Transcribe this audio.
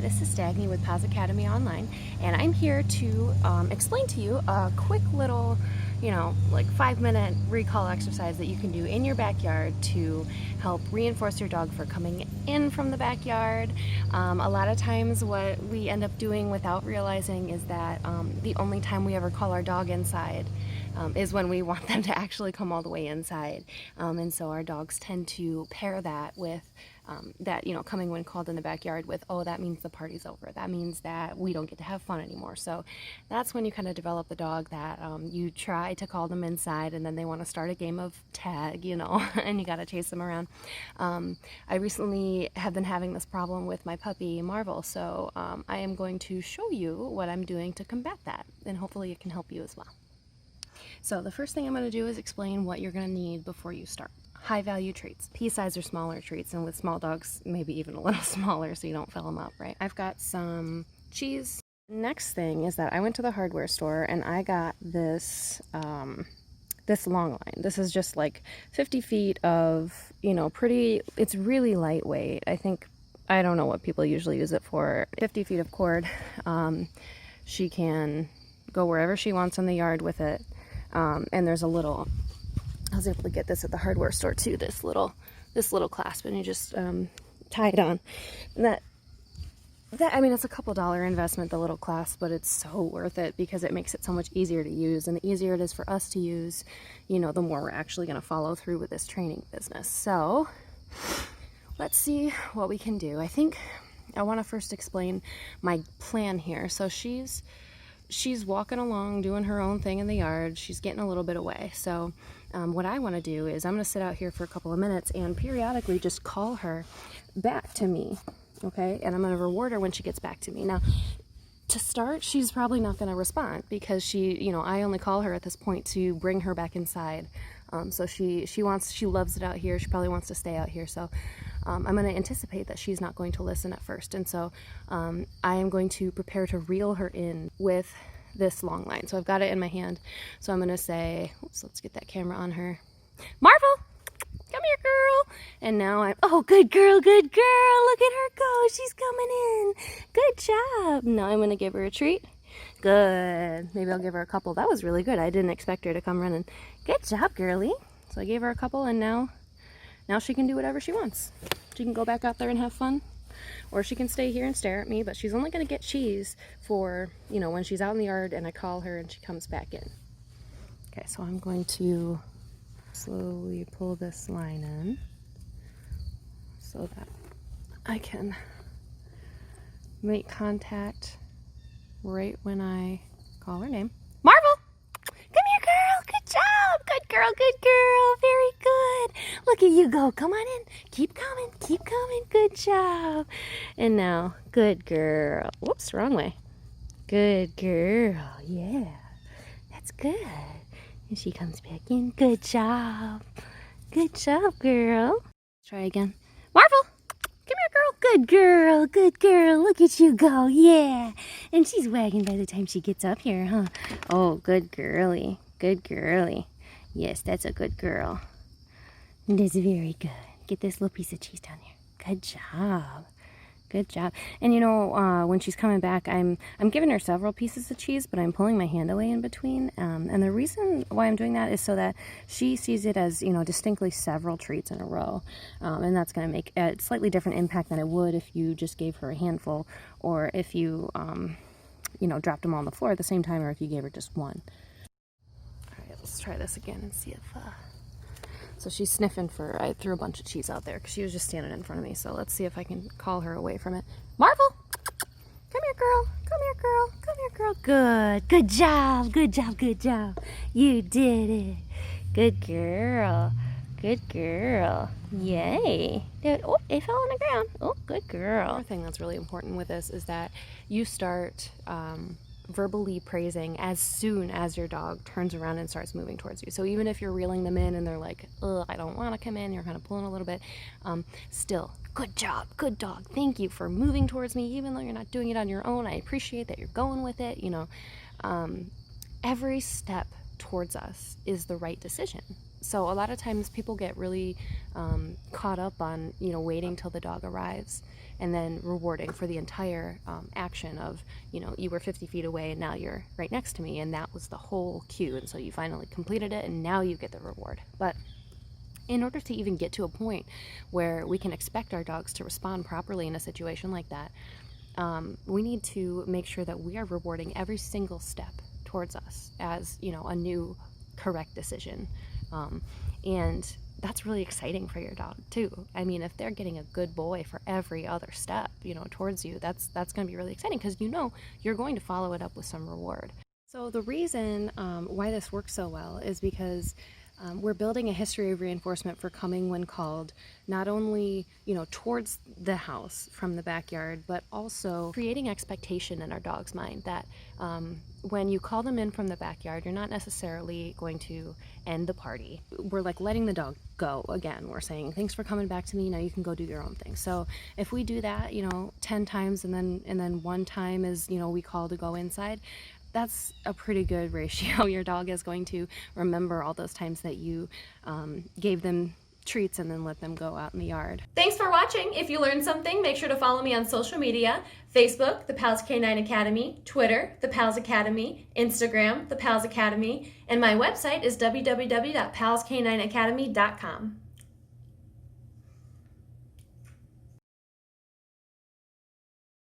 this is Dagny with Paz Academy Online, and I'm here to explain to you a quick little, like 5-minute recall exercise that you can do in your backyard to help reinforce your dog for coming in from the backyard. A lot of times what we end up doing without realizing is that the only time we ever call our dog inside is when we want them to actually come all the way inside. And so our dogs tend to pair that with that, coming when called in the backyard with, oh, that means the party's over. That means that we don't get to have fun anymore. So that's when you kind of develop the dog that you try to call them inside and then they want to start a game of tag, and you got to chase them around. I recently have been having this problem with my puppy, Marvel, so I am going to show you what I'm doing to combat that, and hopefully it can help you as well. So the first thing I'm going to do is explain what you're going to need before you start. High value treats, pea-size or smaller treats, and with small dogs maybe even a little smaller so you don't fill them up, right? I've got some cheese. Next thing is that I went to the hardware store and I got this this long line. This is just like 50 feet of, it's really lightweight. I don't know what people usually use it for. 50 feet of cord. She can go wherever she wants in the yard with it. And there's a little, I was able to get this at the hardware store too, this little clasp, and you just tie it on. And I mean, it's a couple dollar investment, the little clasp, but it's so worth it because it makes it so much easier to use. And the easier it is for us to use, the more we're actually going to follow through with this training business. So let's see what we can do. I think I want to first explain my plan here. So she's walking along, doing her own thing in the yard. She's getting a little bit away. So what I want to do is I'm going to sit out here for a couple of minutes and periodically just call her back to me, okay? And I'm going to reward her when she gets back to me. Now, to start, she's probably not going to respond because I only call her at this point to bring her back inside. So she loves it out here. She probably wants to stay out here. So I'm going to anticipate that she's not going to listen at first. And so I am going to prepare to reel her in with this long line. So I've got it in my hand. So I'm going to say, oops, let's get that camera on her. Marvel, come here, girl. And now oh, good girl, good girl. Look at her go. She's coming in. Good job. Now I'm going to give her a treat. Good. Maybe I'll give her a couple. That was really good. I didn't expect her to come running. Good job, girly. So I gave her a couple, and now she can do whatever she wants. She can go back out there and have fun, or she can stay here and stare at me, but she's only going to get cheese for, when she's out in the yard and I call her and she comes back in. Okay, so I'm going to slowly pull this line in so that I can make contact right when I call her name. Marvel! Come here, girl! Good job! Good girl, good girl! Very good! Look at you go! Come on in! Keep coming! Keep coming! Good job! And now, good girl. Whoops, wrong way. Good girl. Yeah. That's good. And she comes back in. Good job. Good job, girl. Let's try again. Marvel! Come here, girl. Good girl. Good girl. Look at you go. Yeah. And she's wagging by the time she gets up here, huh? Oh, good girly. Good girly. Yes, that's a good girl. That's very good. Get this little piece of cheese down here. Good job. Good job. And when she's coming back, I'm giving her several pieces of cheese, but I'm pulling my hand away in between. And the reason why I'm doing that is so that she sees it as, distinctly several treats in a row. And that's going to make a slightly different impact than it would if you just gave her a handful, or if you, dropped them all on the floor at the same time, or if you gave her just one. All right, let's try this again and see if... So she's sniffing I threw a bunch of cheese out there because she was just standing in front of me. So let's see if I can call her away from it. Marvel! Come here, girl. Come here, girl. Come here, girl. Good. Good job. Good job. Good job. You did it. Good girl. Good girl. Yay. Oh, it fell on the ground. Oh, good girl. Another thing that's really important with this is that you start... verbally praising as soon as your dog turns around and starts moving towards you. So even if you're reeling them in and they're like, ugh, I don't want to come in, you're kind of pulling a little bit, still, good job, good dog, thank you for moving towards me, even though you're not doing it on your own. I appreciate that you're going with it. Every step towards us is the right decision. So a lot of times people get really caught up on, waiting till the dog arrives and then rewarding for the entire action of, you were 50 feet away and now you're right next to me, and that was the whole cue, and so you finally completed it and now you get the reward. But in order to even get to a point where we can expect our dogs to respond properly in a situation like that, we need to make sure that we are rewarding every single step towards us as, a new correct decision. And that's really exciting for your dog too. I mean, if they're getting a good boy for every other step, towards you, that's going to be really exciting, because you're going to follow it up with some reward. So the reason why this works so well is because we're building a history of reinforcement for coming when called, not only, towards the house from the backyard, but also creating expectation in our dog's mind that when you call them in from the backyard, you're not necessarily going to end the party. We're like letting the dog go again. We're saying, thanks for coming back to me, now you can go do your own thing. So if we do that, 10 times and then one time is, we call to go inside, that's a pretty good ratio. Your dog is going to remember all those times that you gave them treats and then let them go out in the yard. Thanks for watching. If you learned something, make sure to follow me on social media: Facebook, The Pals K9 Academy; Twitter, The Pals Academy; Instagram, The Pals Academy, and my website is www.palsk9academy.com.